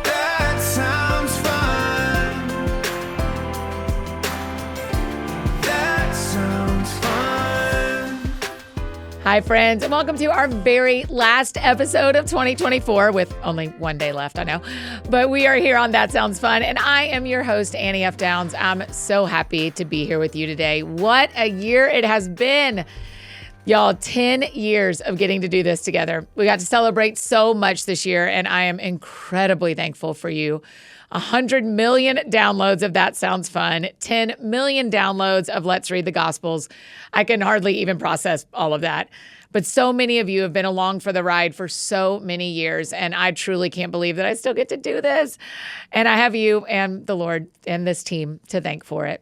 That sounds fun. That sounds fun. Hi, friends, and welcome to our very last episode of 2024 with only one day left, I know. But we are here on That Sounds Fun, and I am your host, Annie F. Downs. I'm so happy to be here with you today. What a year it has been. Y'all, 10 years of getting to do this together. We got to celebrate so much this year, and I am incredibly thankful for you. 100 million downloads of That Sounds Fun, 10 million downloads of Let's Read the Gospels. I can hardly even process all of that. But so many of you have been along for the ride for so many years, and I truly can't believe that I still get to do this. And I have you and the Lord and this team to thank for it.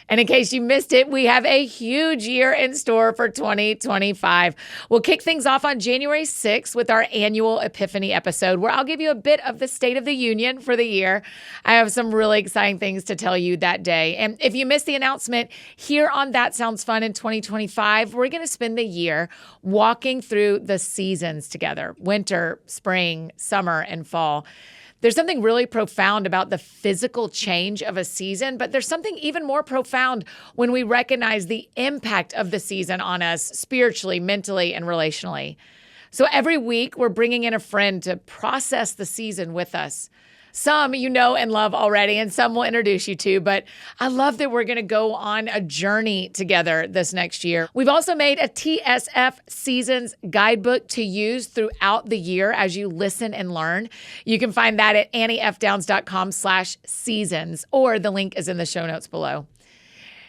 And in case you missed it, we have a huge year in store for 2025. We'll kick things off on January 6th with our annual Epiphany episode, where I'll give you a bit of the State of the Union for the year. I have some really exciting things to tell you that day. And if you missed the announcement, here on That Sounds Fun in 2025, we're going to spend the year walking through the seasons together: winter, spring, summer, and fall. There's something really profound about the physical change of a season, but there's something even more profound when we recognize the impact of the season on us spiritually, mentally, and relationally. So every week, we're bringing in a friend to process the season with us. Some you know and love already, and some we'll introduce you to, but I love that we're going to go on a journey together this next year. We've also made a TSF Seasons Guidebook to use throughout the year as you listen and learn. You can find that at anniefdowns.com/seasons, or the link is in the show notes below.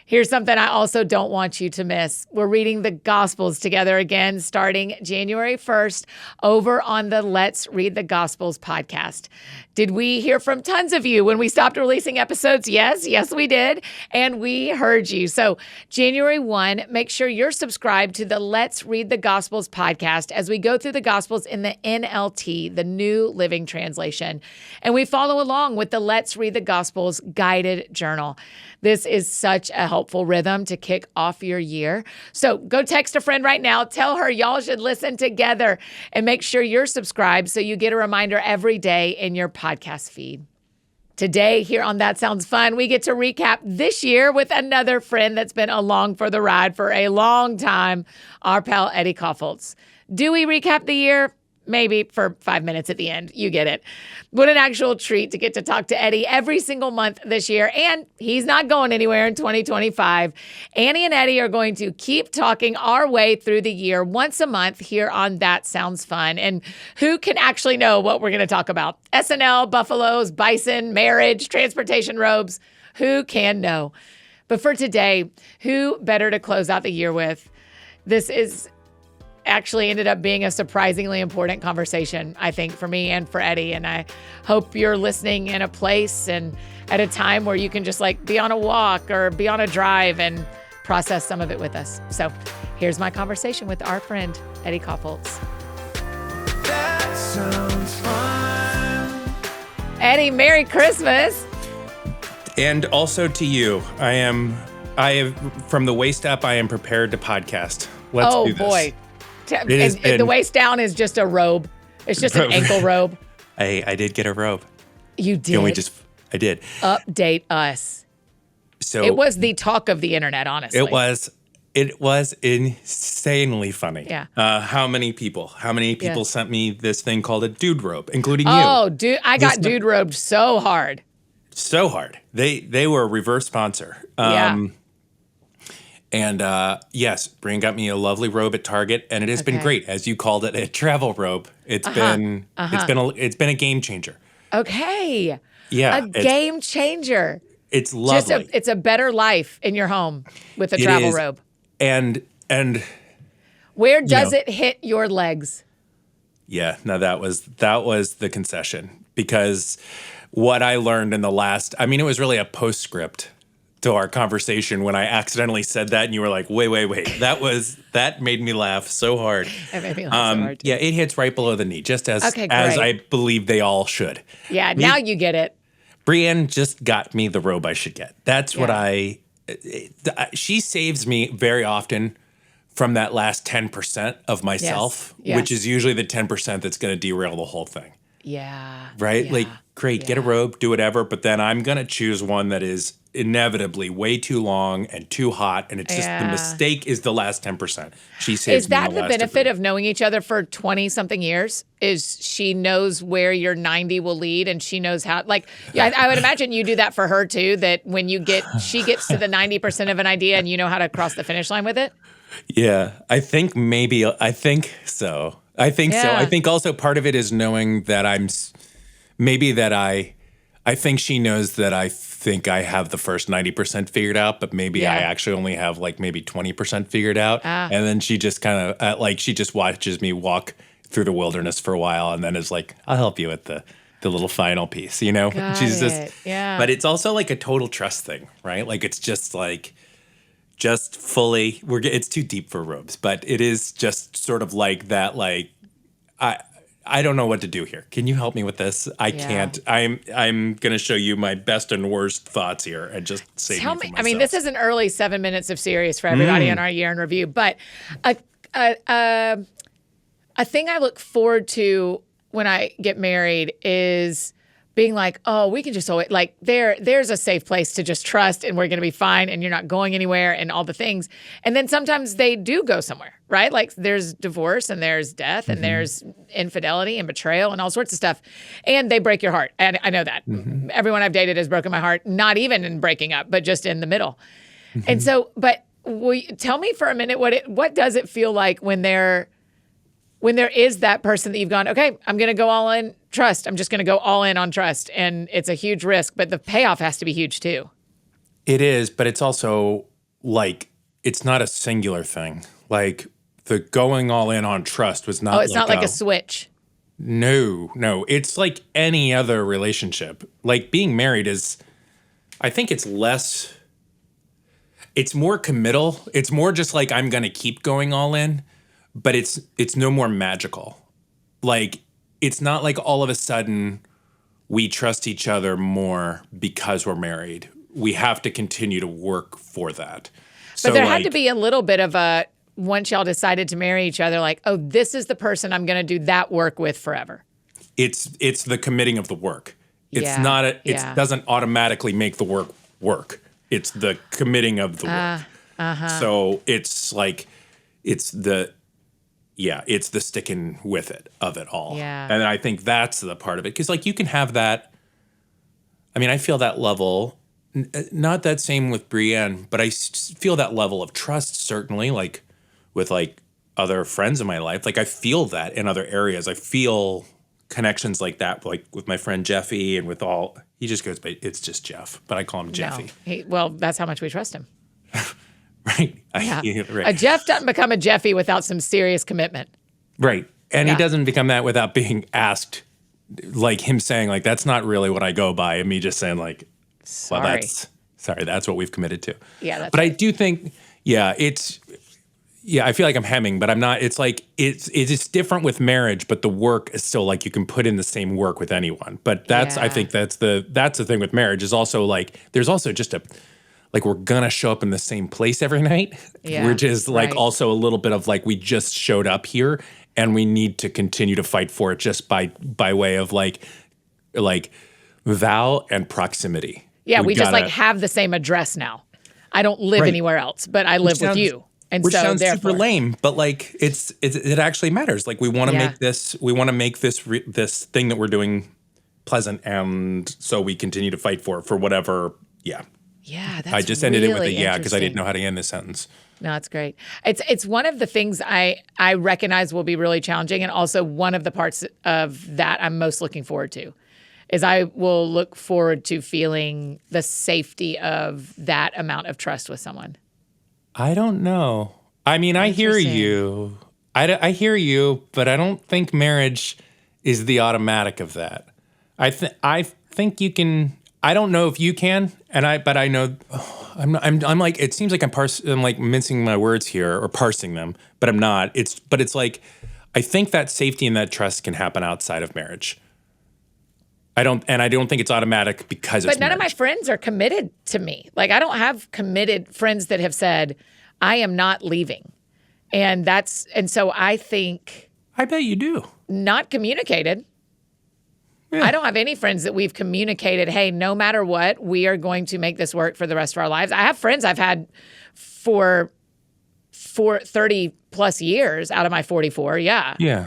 Here's something I also don't want you to miss. We're reading the Gospels together again starting January 1st over on the Let's Read the Gospels podcast. Did we hear from tons of you when we stopped releasing episodes? Yes, we did. And we heard you. So January 1, make sure you're subscribed to the Let's Read the Gospels podcast as we go through the Gospels in the NLT, the New Living Translation. And we follow along with the Let's Read the Gospels guided journal. This is such a helpful rhythm to kick off your year. So go text a friend right now. Tell her y'all should listen together, and make sure you're subscribed so you get a reminder every day in your podcast feed. Today, here on That Sounds Fun, we get to recap this year with another friend that's been along for the ride for a long time, our pal Eddie Kaufholz. Do we recap the year? Maybe for 5 minutes at the end. You get it. What an actual treat to get to talk to Eddie every single month this year. And he's not going anywhere in 2025. Annie and Eddie are going to keep talking our way through the year once a month here on That Sounds Fun. And who can actually know what we're going to talk about? SNL, buffaloes, bison, marriage, transportation robes. Who can know? But for today, who better to close out the year with? This is actually ended up being a surprisingly important conversation, I think, for me and for Eddie. And I hope you're listening in a place and at a time where you can just be on a walk or be on a drive and process some of it with us. So here's my conversation with our friend, Eddie Kaufholz. That sounds fun. Eddie, Merry Christmas. And also to you. I am from the waist up, I am prepared to podcast. Let's do this. Oh boy. The waist down is just a robe. It's just an ankle robe. I did get a robe. You did? I did. Update us. So it was the talk of the internet, honestly. It was insanely funny. Yeah. How many people sent me this thing called a dude robe, including you? Oh, dude, I got dude robed so hard. So hard. They were a reverse sponsor. Yeah. And yes, Brian got me a lovely robe at Target, and it has been great, as you called it, a travel robe. It's been a game changer. Okay. Yeah, a game changer. It's lovely. It's a better life in your home with a travel robe. And where does it hit your legs? Yeah, no, that was the concession, because what I learned in the last, it was really a postscript to our conversation when I accidentally said that, and you were like, wait. That made me laugh so hard. It made me laugh so hard. Yeah, it hits right below the knee, just as I believe they all should. Yeah, now you get it. Brienne just got me the robe I should get. That's what she saves me very often from that last 10% of myself, Yes. which is usually the 10% that's going to derail the whole thing. Yeah. Right? Yeah. Like, great, get a robe, do whatever, but then I'm going to choose one that is inevitably way too long and too hot. And it's just the mistake is the last 10%. She saves Is me that the the last benefit 10%. of knowing each other for 20 something years? Is she knows where your 90 will lead and she knows how, like, yeah, I would imagine you do that for her too, that when she gets to the 90% of an idea and you know how to cross the finish line with it? Yeah, I think so. I think so. I Yeah. think also part of it is knowing that I think she knows that I think I have the first 90% figured out, but maybe I Yeah. actually only have like maybe 20% figured out. And then she just kind of like, she just watches me walk through the wilderness for a while and then is like, I'll help you with the little final piece, you know? Got She's it. Yeah. But it's also like a total trust thing, right? Like it's just like, just fully, it's too deep for robes, but it is just sort of like that, like, I don't know what to do here. Can you help me with this? I can't. I'm going to show you my best and worst thoughts here and just save Tell me me, from I mean, myself. this is an early 7 minutes of serious for everybody on our year in review, but a thing I look forward to when I get married is being like, oh, we can just always, like, there's a safe place to just trust and we're going to be fine and you're not going anywhere and all the things. And then sometimes they do go somewhere, right? Like there's divorce and there's death and there's infidelity and betrayal and all sorts of stuff. And they break your heart. And I know that. Everyone I've dated has broken my heart, not even in breaking up, but just in the middle. And so, but tell me for a minute, what does it feel like when there is that person that you've gone, okay, I'm going to go all in trust. I'm just going to go all in on trust. And it's a huge risk, but the payoff has to be huge too. It is, but it's also like, it's not a singular thing. Like the going all in on trust was not. Oh, it's not like a switch. No. It's like any other relationship. Like being married is, I think it's more committal. It's more just like, I'm going to keep going all in, but it's no more magical. Like, it's not like all of a sudden we trust each other more because we're married. We have to continue to work for that. But there had to be a little bit of a, once y'all decided to marry each other, like, oh, this is the person I'm going to do that work with forever. It's the committing of the work. It's Yeah, not it yeah. doesn't automatically make the work. It's the committing of the work. So it's like it's the sticking with it of it all. Yeah. And I think that's the part of it. Because like you can have that. I mean, I feel that level, not that same with Brienne, but I feel that level of trust certainly, like with like other friends in my life. Like I feel that in other areas. I feel connections like that, like with my friend Jeffy and with all, he just goes, but it's just Jeff, but I call him Jeffy. No. Well, that's how much we trust him. Right. Yeah. Right. A Jeff doesn't become a Jeffy without some serious commitment. Right. And Yeah. he doesn't become that without being asked, like him saying like, that's not really what I go by. And me just saying like, well, Sorry. that's what we've committed to. Yeah, that's But I right. do think, I feel like I'm hemming, but I'm not. It's like, it's different with marriage, but the work is still like you can put in the same work with anyone. But I Yeah. think that's the thing with marriage is also like, there's also just like we're gonna show up in the same place every night, Yeah, which is like right. also a little bit of like we just showed up here and we need to continue to fight for it just by way of like vow and proximity. Yeah, we just gotta- like have the same address now. I don't live Right. anywhere else, but I live with sounds- you. And which so sounds therefore, super lame, but like it actually matters. Like we want to Yeah. make this this thing that we're doing pleasant, and so we continue to fight for whatever. Yeah, yeah, that's I just ended it with a really yeah because I didn't interesting. know how to end this sentence. No, it's great. It's one of the things I recognize will be really challenging, and also one of the parts of that I'm most looking forward to is I will look forward to feeling the safety of that amount of trust with someone. I don't know. I mean, I hear Interesting. you. I hear you, but I don't think marriage is the automatic of that. I think you can. I don't know if you can, but I know. I'm like. It seems like I'm like mincing my words here or parsing them, but I'm not. It's like I think that safety and that trust can happen outside of marriage. I don't think it's automatic because it's But none of my marriage. friends are committed to me. Like I don't have committed friends that have said, I am not leaving. And so I think I bet you do. not communicated. Yeah. I don't have any friends that we've communicated, hey, no matter what, we are going to make this work for the rest of our lives. I have friends I've had for 30 plus years out of my 44. Yeah. Yeah.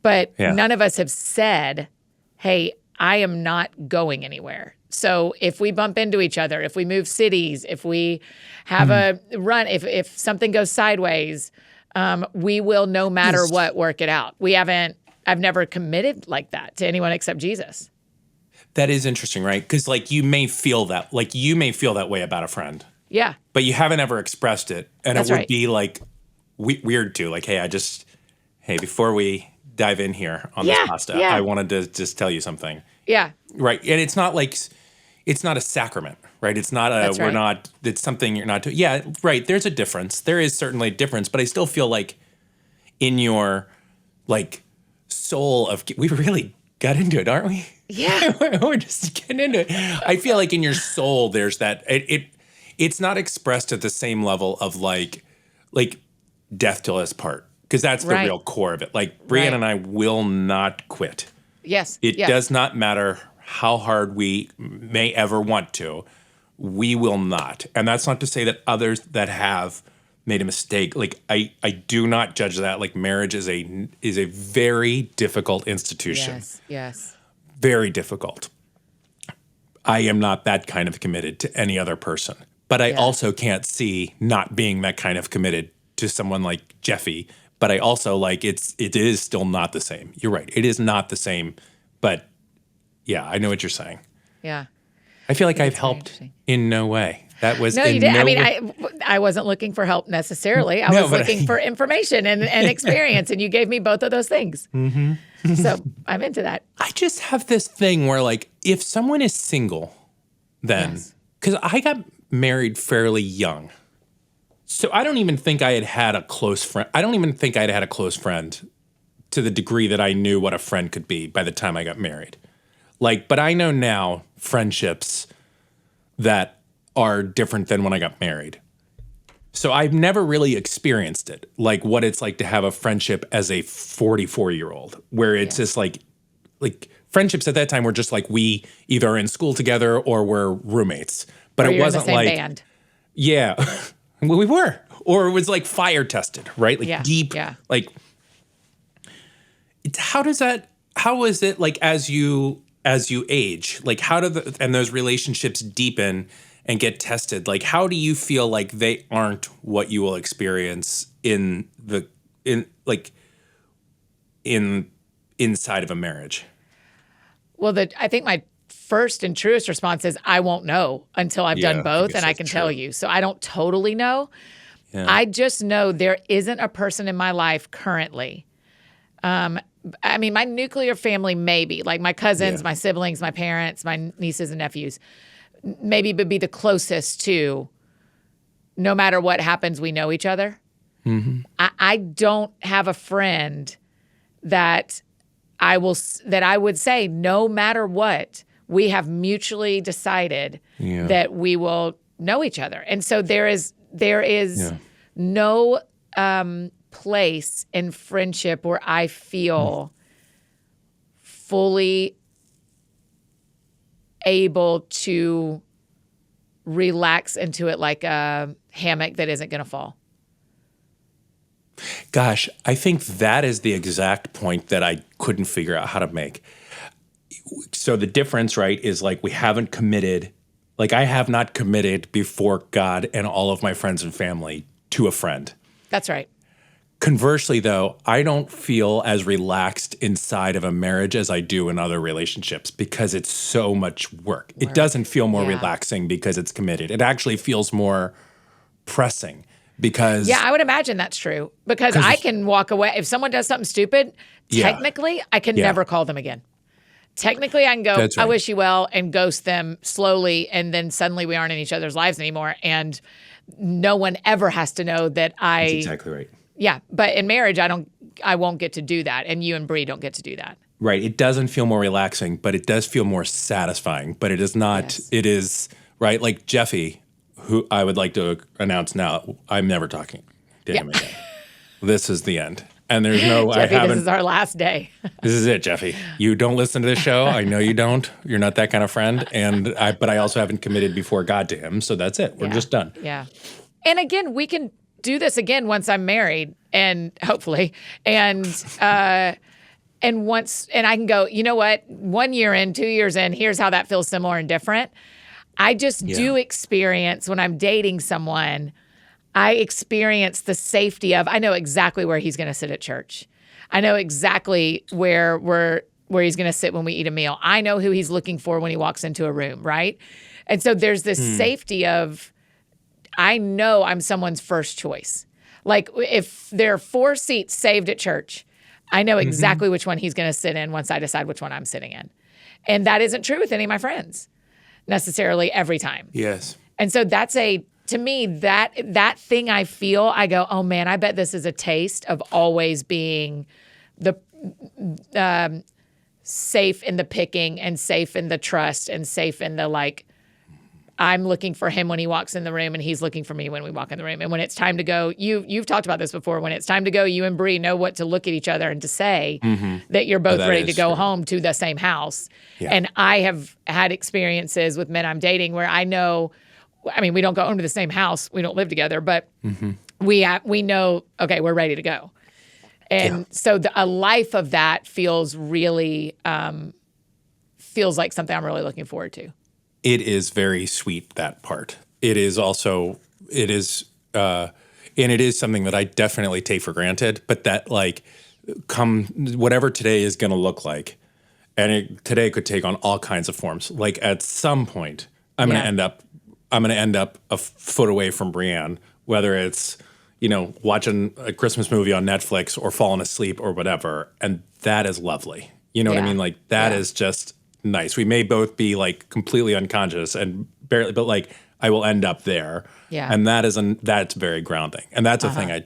But Yeah. none of us have said, hey, I am not going anywhere. So if we bump into each other, if we move cities, if we have a run, if something goes sideways, we will, no matter what, work it out. I've never committed like that to anyone except Jesus. That is interesting, right? Because like you may feel that way about a friend, Yeah. but you haven't ever expressed it, and That's it would right. be like weird too. Like, hey, before we dive in here on this pasta, yeah. I wanted to just tell you something, Yeah. right? And it's not like it's not a sacrament, right? It's not That's right. it's something you're not doing. Yeah, right. There's a difference. There is certainly a difference, but I still feel like in your like soul of we really got into it, aren't we? Yeah. We're just getting into it. I feel like in your soul, there's that it's not expressed at the same level of like death till us part, because that's the Right. real core of it. Like Brianne Right. and I will not quit. Yes. It yes. does not matter how hard we may ever want to. We will not. And that's not to say that others that have made a mistake, like I do not judge that. Like marriage is a very difficult institution. Yes. Yes. Very difficult. I am not that kind of committed to any other person. But I also can't see not being that kind of committed to someone like Jeffy. But I also it is still not the same. You're right. It is not the same. But yeah, I know what you're saying. Yeah. I feel like I've very helped interesting. in no way. That was No, in you did. no I mean, way- I wasn't looking for help necessarily. I No, was but looking for information and experience, and you gave me both of those things. Mm-hmm. So I'm into that. I just have this thing where like if someone is single, then Yes. because I got married fairly young. So I don't even think I had a close friend. I don't even think I'd had a close friend to the degree that I knew what a friend could be by the time I got married. Like, but I know now friendships that are different than when I got married. So I've never really experienced it, like what it's like to have a friendship as a 44-year-old, where it's just like friendships at that time were just like we either are in school together or we're roommates. But Or it you're in the wasn't same like band. yeah, well, we were, or it was like fire tested, right? Like Yeah, deep, yeah. like. How is it like as you age, like how do and those relationships deepen and get tested? Like how do you feel like they aren't what you will experience inside of a marriage? Well, I think my first and truest response is I won't know until I've Yeah, done I both, guess and I that's can true. tell you. So I don't totally know. Yeah. I just know there isn't a person in my life currently. I mean, my nuclear family, maybe, like my cousins, Yeah. my siblings, my parents, my nieces and nephews, maybe would be the closest to no matter what happens, we know each other. Mm-hmm. I don't have a friend that I would say, no matter what, we have mutually decided Yeah. that we will know each other. And so there is Yeah. no place in friendship where I feel fully able to relax into it like a hammock that isn't going to fall. Gosh, I think that is the exact point that I couldn't figure out how to make. So the difference, right, is like we haven't committed, like I have not committed before God and all of my friends and family to a friend. That's right. Conversely, though, I don't feel as relaxed inside of a marriage as I do in other relationships because it's so much work. It doesn't feel more Yeah. relaxing because it's committed. It actually feels more pressing because Yeah, I would imagine that's true because I can walk away. If someone does something stupid, Yeah. technically, I can Yeah. never call them again. Technically, I can go, That's I right. wish you well, and ghost them slowly, and then suddenly we aren't in each other's lives anymore. And no one ever has to know that That's exactly right. Yeah, but in marriage, I won't get to do that, and you and Bree don't get to do that. Right. It doesn't feel more relaxing, but it does feel more satisfying. But it is not, Yes. it is, right? Like Jeffy, who I would like to announce now, I'm never talking to him again. this is the end. And there's no, Jeffy, I haven't. this is our last day. This is it, Jeffy. You don't listen to this show. I know you don't. You're not that kind of friend. But I also haven't committed before God to him. So that's it. We're just done. Yeah. And again, we can do this again once I'm married, and hopefully, and I can go, you know what? 1 year in, 2 years in, here's how that feels similar and different. I just do experience when I'm dating someone, I experience the safety of, I know exactly where he's going to sit at church. I know exactly where he's going to sit when we eat a meal. I know who he's looking for when he walks into a room, right? And so there's this safety of, I know I'm someone's first choice. Like if there are 4 seats saved at church, I know exactly which one he's going to sit in once I decide which one I'm sitting in. And that isn't true with any of my friends necessarily every time. Yes. And so to me, that thing I feel, I go, oh man, I bet this is a taste of always being the safe in the picking and safe in the trust and safe in the like, I'm looking for him when he walks in the room and he's looking for me when we walk in the room. And when it's time to go, you've talked about this before, when it's time to go, you and Bree know what to look at each other and to say that you're both ready to go home to the same house. Yeah. And I have had experiences with men I'm dating where I know, I mean, we don't go home to the same house. We don't live together, but we know, okay, we're ready to go. And so a life of that feels really, feels like something I'm really looking forward to. It is very sweet, that part. It is also, and it is something that I definitely take for granted, but that like whatever today is going to look like, and today could take on all kinds of forms. Like at some point, I'm going to end up a foot away from Brienne, whether it's, watching a Christmas movie on Netflix or falling asleep or whatever. And that is lovely. You know what I mean? Like that is just nice. We may both be like completely unconscious and barely, but like I will end up there. Yeah. And that's very grounding. And that's a thing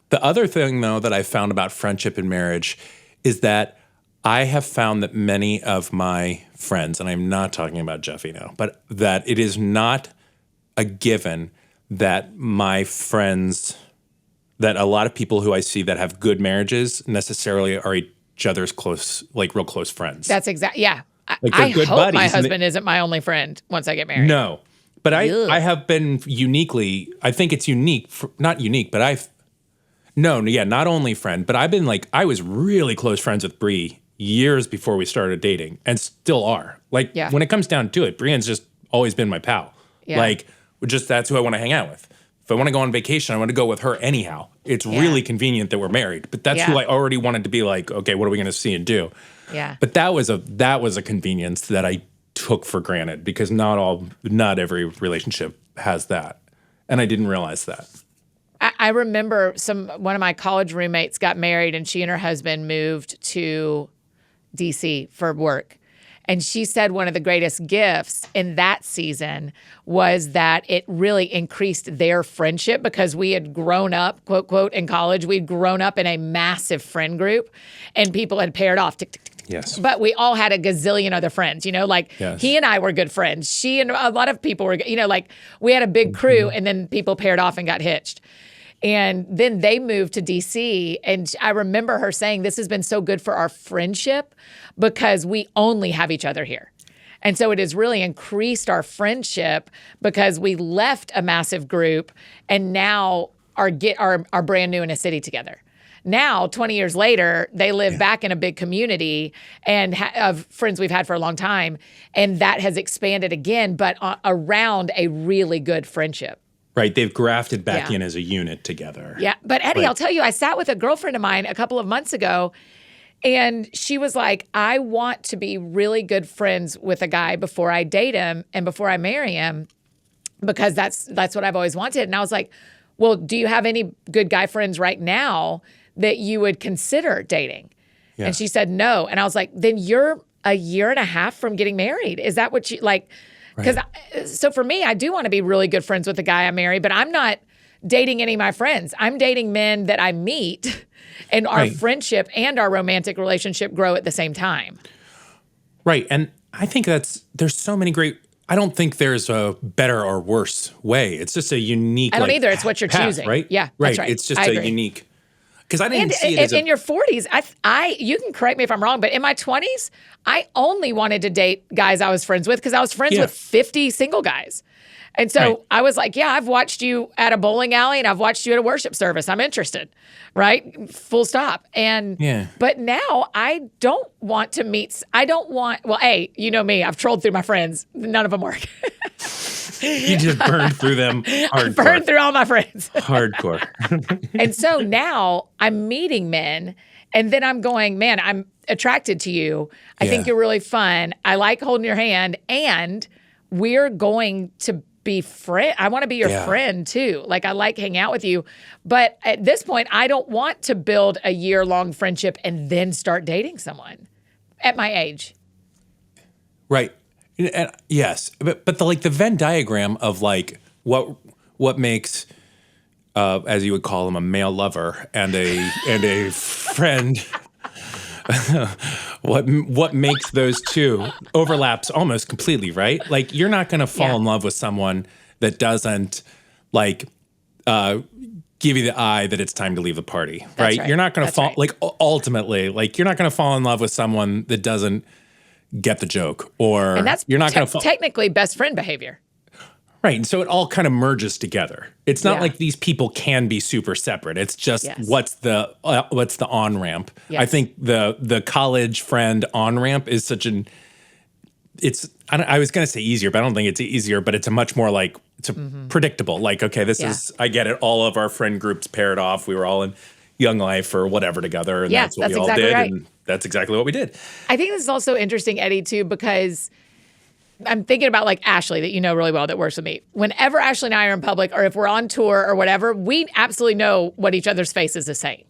the other thing though that I found about friendship and marriage is that I have found that many of my friends, and I'm not talking about Jeffy now, but that it is not a given that my friends, that a lot of people who I see that have good marriages necessarily are each other's close, like real close friends. That's exactly, yeah. Like I good hope buddies, my husband isn't my only friend once I get married. No, but I have been uniquely, I think it's unique, not unique, but not only friend, but I've been like, I was really close friends with Bree years before we started dating and still are. Like when it comes down to it, Brienne's just always been my pal. Yeah. Like that's who I want to hang out with. If I want to go on vacation, I want to go with her anyhow. It's really convenient that we're married, but that's who I already wanted to be like, okay, what are we going to see and do? Yeah. But that was a convenience that I took for granted because not every relationship has that. And I didn't realize that. I remember one of my college roommates got married and she and her husband moved to DC for work. And she said one of the greatest gifts in that season was that it really increased their friendship because we had grown up, quote, quote, in college. We'd grown up in a massive friend group and people had paired off. Tick, tick, tick, tick. Yes. But we all had a gazillion other friends, he and I were good friends. She and a lot of people were, we had a big crew and then people paired off and got hitched. And then they moved to DC. And I remember her saying, this has been so good for our friendship because we only have each other here. And so it has really increased our friendship because we left a massive group and now are brand new in a city together. Now, 20 years later, they live back in a big community and of friends we've had for a long time. And that has expanded again, but around a really good friendship. Right. They've grafted back in as a unit together. Yeah. But Eddie, I'll tell you, I sat with a girlfriend of mine a couple of months ago and she was like, I want to be really good friends with a guy before I date him and before I marry him because that's what I've always wanted. And I was like, well, do you have any good guy friends right now that you would consider dating? Yeah. And she said, no. And I was like, then you're a year and a half from getting married. Is that what you like? Because so for me, I do want to be really good friends with the guy I marry, but I'm not dating any of my friends. I'm dating men that I meet and our friendship and our romantic relationship grow at the same time. Right. And I think there's so many great, I don't think there's a better or worse way. It's just a unique. I don't either. It's what you're path, choosing. Right? Yeah. Right. That's right. It's just a unique. Because I didn't And see it as in your 40s, you can correct me if I'm wrong, but in my 20s, I only wanted to date guys I was friends with because I was friends with 50 single guys. And so Right. I was like, yeah, I've watched you at a bowling alley and I've watched you at a worship service. I'm interested, right? Full stop. But now I don't want to meet, well, A, you know me, I've trolled through my friends. None of them work. You just burned through them hardcore. Burned through all my friends. Hardcore. And so now I'm meeting men and then I'm going, man, I'm attracted to you. I think you're really fun. I like holding your hand and we're going to be friend. I want to be your friend too. Like I like hanging out with you. But at this point, I don't want to build a year-long friendship and then start dating someone at my age. Right. And yes. But the Venn diagram of like what makes as you would call him a male lover and a friend what makes those two overlaps almost completely, right? Like you're not going to fall in love with someone that doesn't like give you the eye that it's time to leave the party, right? You're not going to fall like ultimately, like you're not going to fall in love with someone that doesn't get the joke or and that's you're not going to technically best friend behavior. Right. And so it all kind of merges together. It's not like these people can be super separate. It's just what's the on-ramp. Yes. I think the college friend on-ramp is such an I was going to say easier, but I don't think it's easier, but it's a much more like it's a predictable. Like, okay, this is I get it. All of our friend groups paired off. We were all in Young Life or whatever together and that's what we all did and that's exactly what we did. I think this is also interesting, Eddie, too, because I'm thinking about like Ashley that you know really well that works with me. Whenever Ashley and I are in public or if we're on tour or whatever, we absolutely know what each other's faces is saying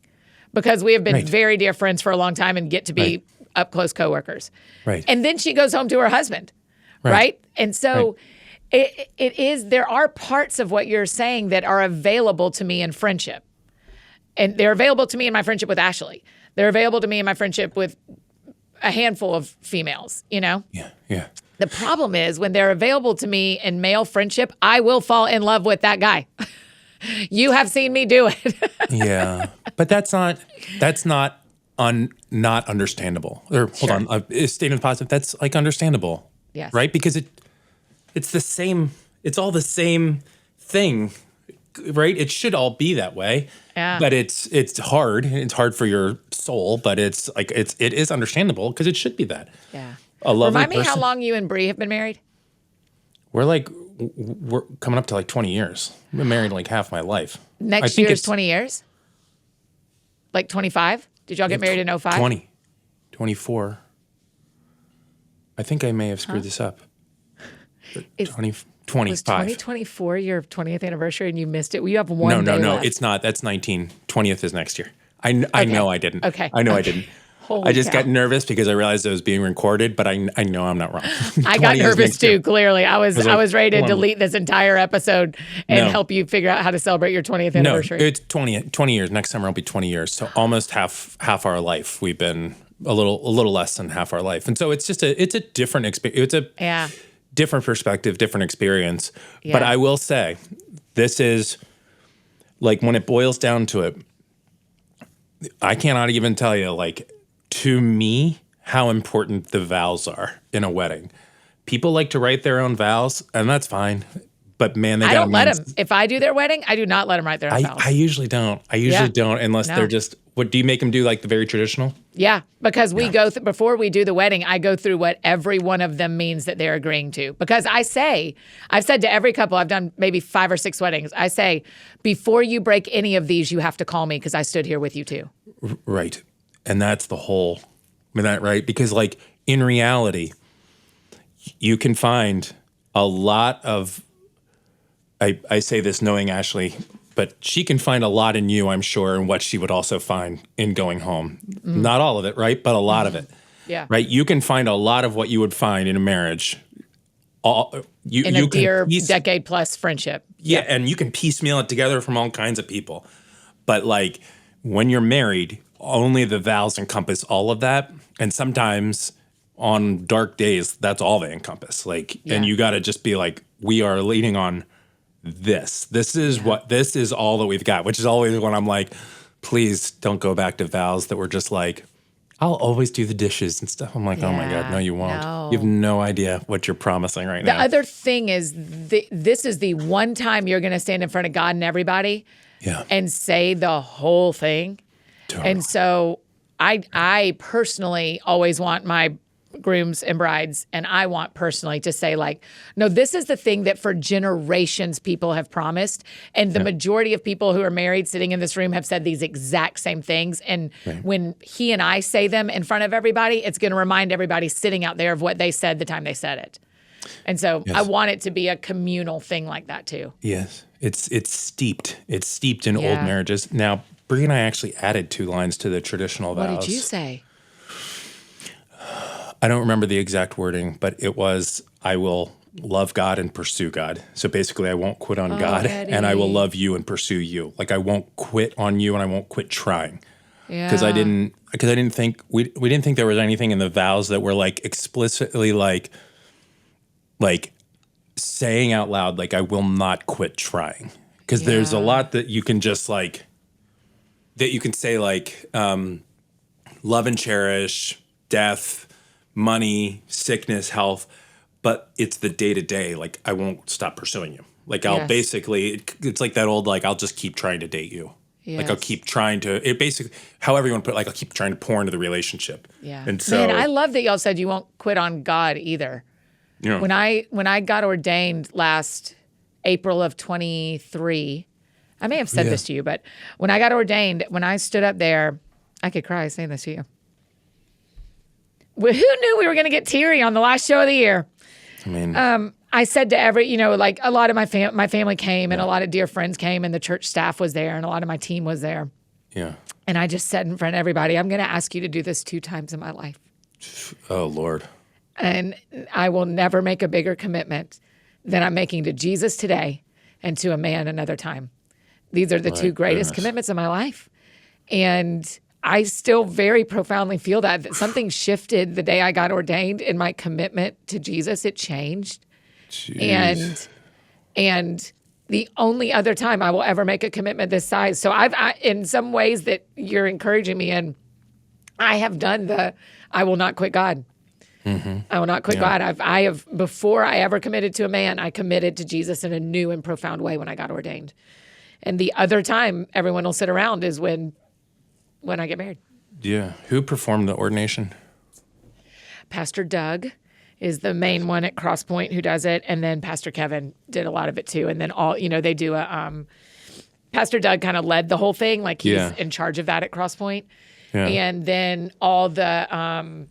because we have been very dear friends for a long time and get to be up close coworkers. Right. And then she goes home to her husband. Right. And so there are parts of what you're saying that are available to me in friendship. And they're available to me in my friendship with Ashley. They're available to me in my friendship with a handful of females, you know? Yeah. Yeah. The problem is when they're available to me in male friendship, I will fall in love with that guy. You have seen me do it. Yeah. But that's not not understandable. Or hold on, a statement positive, that's like understandable. Yes. Right? Because it's the same, it's all the same thing. Right? It should all be that way. Yeah. But it's hard. It's hard for your soul, but it is understandable because it should be that. Yeah. A lovely Remind me person. how long you and Bree have been married? We're coming up to like 20 years. I've been married like half my life. Next year is 20 years? Like 25? Did y'all get married in 05? 20. 24. I think I may have screwed this up. 25. Was 2024 your 20th anniversary and you missed it? Well, you have one day No. left. It's not. That's 19. 20th is next year. I know I didn't. Okay. I know I didn't. Holy I just cow. got nervous because I realized it was being recorded, but I know I'm not wrong. I got 20 is nervous next too, year. clearly. I was ready to hold on. delete this entire episode and No. help you figure out how to celebrate your 20th No, anniversary. it's 20 years. Next summer will be 20 years. So almost half our life we've been a little less than half our life. And so it's just it's a different experience. It's a different perspective, different experience. Yeah. But I will say this is like when it boils down to it, I cannot even tell you like to me how important the vows are in a wedding. People like to write their own vows, and that's fine. But man, I don't let them. If I do their wedding, I do not let them write their own vows. I usually don't. I usually don't unless they're just. What do you make them do? Like the very traditional? Yeah, because we go before we do the wedding, I go through what every one of them means that they're agreeing to. Because I've said to every couple, I've done maybe 5 or 6 weddings. I say, before you break any of these, you have to call me because I stood here with you too. Right, and that's the whole. Right? Because like in reality, you can find a lot of. I say this knowing Ashley, but she can find a lot in you, I'm sure, and what she would also find in going home. Not all of it, right? But a lot of it. Yeah. Right? You can find a lot of what you would find in a marriage. In a dear decade-plus friendship. Yeah, and you can piecemeal it together from all kinds of people. But like when you're married, only the vows encompass all of that. And sometimes on dark days, that's all they encompass. And you got to just be like, we are leaning on this. This is all that we've got, which is always when I'm like, please don't go back to vows that were just like, I'll always do the dishes and stuff. I'm like, oh my God, no, you won't. no. You have no idea what you're promising right The now. other thing is, this is the one time you're going to stand in front of God and everybody Yeah. and say the whole thing. Totally. And so I personally always want my grooms and brides, and I want personally to say, like, no, this is the thing that for generations people have promised. And the majority of people who are married sitting in this room have said these exact same things. And when he and I say them in front of everybody, it's going to remind everybody sitting out there of what they said the time they said it. And so I want it to be a communal thing like that too. Yes. It's steeped. It's steeped in old Yeah. marriages. Now, Brie and I actually added 2 lines to the traditional vows. What did you say? I don't remember the exact wording, but it was, I will love God and pursue God. So basically, I won't quit on God, and I will Eddie. love you and pursue you. Like, I won't quit on you, and I won't quit trying. Yeah. Because I didn't think we didn't think there was anything in the vows that were like explicitly like saying out loud, like, I will not quit trying. Because there's a lot that you can just like, that you can say, like, love and cherish, death, money, sickness, health, but it's the day to day. Like, I won't stop pursuing you. Like, I'll basically, it's like that old, like, I'll just keep trying to date you. Like, I'll keep trying to, it basically, however you want to put it, like, I'll keep trying to pour into the relationship. Yeah. And so, Man, I love that y'all said you won't quit on God either. you know, When I got ordained last April of 23, I may have said this to you, but when I got ordained, when I stood up there, I could cry saying this to you. Well, who knew we were going to get teary on the last show of the year? I mean, I said to like a lot of my family came and a lot of dear friends came and the church staff was there and a lot of my team was there. yeah. And I just said in front of everybody, I'm going to ask you to do this 2 times in my life. Oh, Lord. And I will never make a bigger commitment than I'm making to Jesus today and to a man another time. These are the 2 greatest commitments in my life. And I still very profoundly feel that something shifted the day I got ordained in my commitment to Jesus. It changed. Jeez. And the only other time I will ever make a commitment this size. So I in some ways that you're encouraging me in, I have done I will not quit God. I will not quit God. I have, before I ever committed to a man, I committed to Jesus in a new and profound way when I got ordained. And the other time everyone will sit around is when I get married. Yeah. Who performed the ordination? Pastor Doug is the main one at Crosspoint who does it. And then Pastor Kevin did a lot of it too. And then they do Pastor Doug kind of led the whole thing. Like he's in charge of that at Crosspoint. Yeah. And then all the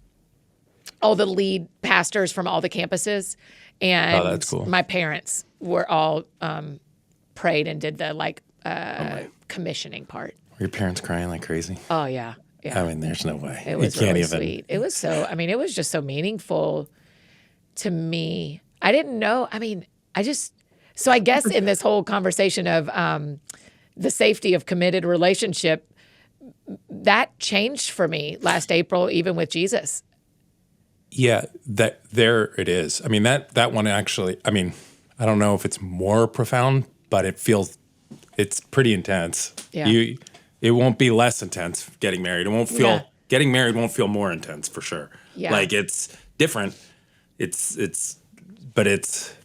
lead pastors from all the campuses and that's cool. my parents were all prayed and did the commissioning part. Were your parents crying like crazy? Oh yeah. Yeah. I mean, there's no way. It was you can't really even. sweet. It was it was just so meaningful to me. I didn't know. So I guess in this whole conversation of the safety of committed relationship, that changed for me last April, even with Jesus. Yeah, there it is. I mean, that one actually, I mean, I don't know if it's more profound, but it's pretty intense. Yeah. It won't be less intense getting married. It won't feel, getting married won't feel more intense for sure. Yeah. Like it's different. But it's,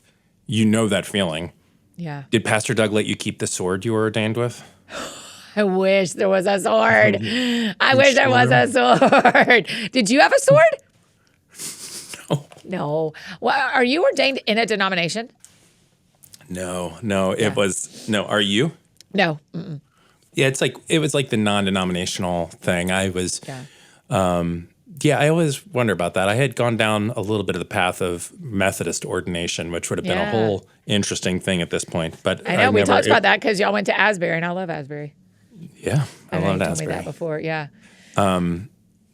that feeling. Yeah. Did Pastor Doug let you keep the sword you were ordained with? I wish there was a sword. I wish there was a sword. Did you have a sword? No. Well, are you ordained in a denomination? No. It was, no. Are you? No. Mm-mm. Yeah, it was like the non-denominational thing. I was, I always wonder about that. I had gone down a little bit of the path of Methodist ordination, which would have been a whole interesting thing at this point. But I know we talked about that because y'all went to Asbury, and I love Asbury. Yeah, I know loved you told Asbury. me that before. Yeah.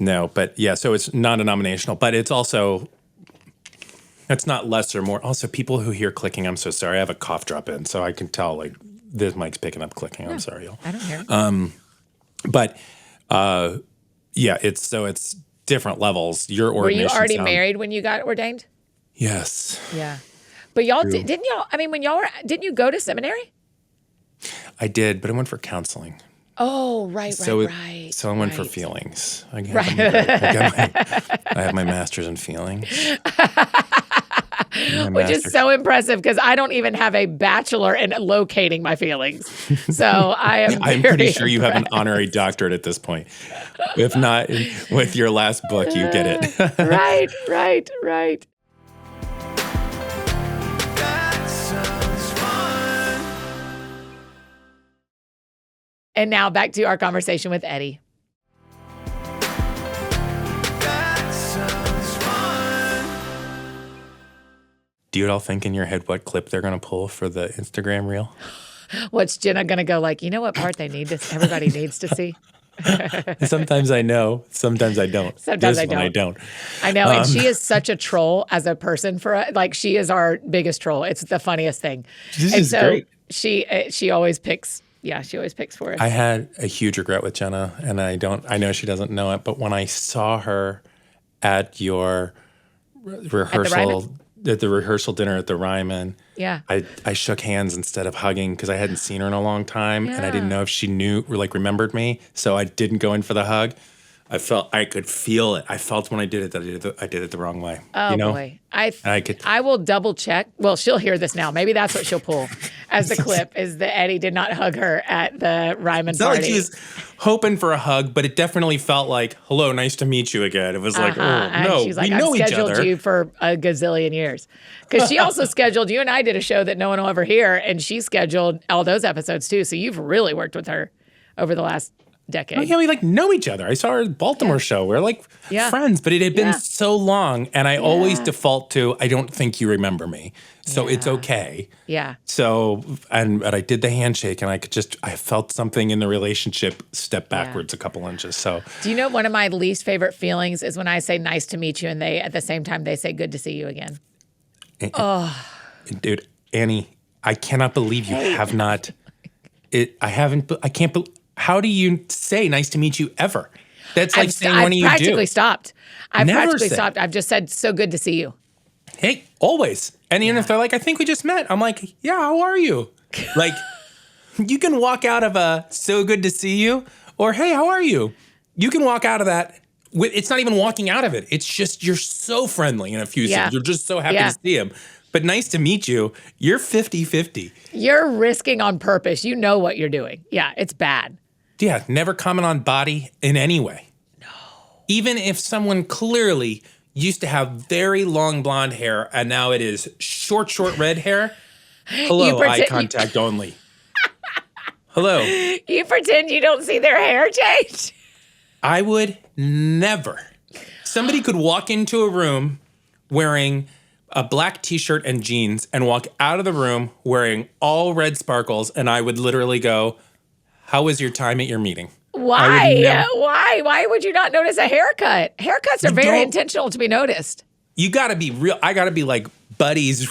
No, but yeah, so it's non-denominational, but it's also, it's not less or more. Also, people who hear clicking, I'm so sorry. I have a cough drop in, so I can tell like this mic's picking up clicking. I'm sorry, y'all. I don't hear it. But it's different levels. Your Were you ordination. already married when you got ordained? Yes, Yeah. But y'all didn't y'all? I mean, didn't you go to seminary? I did, but I went for counseling. Oh, right. So I went for right. feelings. I Right. have my master's in feelings. Which is so impressive because I don't even have a bachelor in locating my feelings. So I am I'm very pretty sure you have an impressed. honorary doctorate at this point. If not, with your last book, you get it. Right. That sounds fun. And now back to our conversation with Eddie. That sounds fun. Do you at all think in your head what clip they're going to pull for the Instagram reel? What's Jenna going to go like, you know what part everybody needs to see? Sometimes I know, sometimes I don't. Sometimes This I one don't. I know. And she is such a troll as a person for us. Like she is our biggest troll. It's the funniest thing. This and is so great. she always picks. Yeah, she always picks for us. I had a huge regret with Jenna, and I know she doesn't know it, but when I saw her at your rehearsal, at the rehearsal dinner at the Ryman, Yeah. I shook hands instead of hugging because I hadn't seen her in a long time, and I didn't Yeah. know if she knew or like remembered me, so I didn't go in for the hug. I could feel it. I felt when I did it that I did it the wrong way. Oh you know? boy. could- I will double check. Well, she'll hear this now. Maybe that's what she'll pull as the clip is that Eddie did not hug her at the Ryman It's not party. like she was hoping for a hug, but it definitely felt like, hello, nice to meet you again. It was like, oh, And no, she's like, we know I've each scheduled other. you for a gazillion years. Because she also scheduled, you and I did a show that no one will ever hear, and she scheduled all those episodes too. So you've really worked with her over the last decade. Oh, yeah, we like know each other. I saw her at the Baltimore show. We're like friends, but it had been Yeah. so long, and I always default to, I don't think you remember me. So it's okay. Yeah. So, but I did the handshake, and I felt something in the relationship step backwards a couple inches. So, Do you know one of my least favorite feelings is when I say nice to meet you and they at the same time they say good to see you again. dude, Annie, I cannot believe you have not. I can't believe. How do you say nice to meet you ever? That's like saying when do you do? I've practically stopped. I've Never practically said. stopped. I've just said so good to see you. Hey, always. And even if they're like, I think we just met. I'm like, yeah, how are you? Like, you can walk out of a so good to see you or hey, how are you? You can walk out of that. It's not even walking out of it. It's just you're so friendly in a few seconds. You're just so happy to see him. But nice to meet you. You're 50-50. You're risking on purpose. You know what you're doing. Yeah, it's bad. Yeah, never comment on body in any way. No. Even if someone clearly used to have very long blonde hair and now it is short red hair. Hello, eye contact only. Hello. You pretend you don't see their hair change. I would never. Somebody could walk into a room wearing a black t-shirt and jeans and walk out of the room wearing all red sparkles, and I would literally go, how was your time at your meeting? Why? Why? Why would you not notice a haircut? Haircuts are very intentional to be noticed. You got to be real. I got to be like buddies,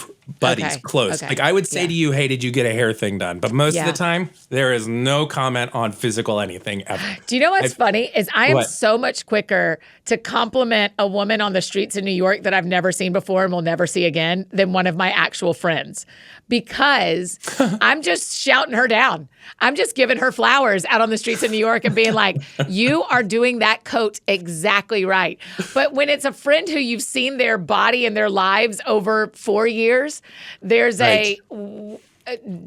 close. Okay. Like I would say to you, hey, did you get a hair thing done? But most of the time, there is no comment on physical anything ever. Do you know what's funny is I am so much quicker to compliment a woman on the streets in New York that I've never seen before and will never see again than one of my actual friends because I'm just shouting her down. I'm just giving her flowers out on the streets of New York and being like, you are doing that coat exactly right. But when it's a friend who you've seen their body and their lives over 4 years, there's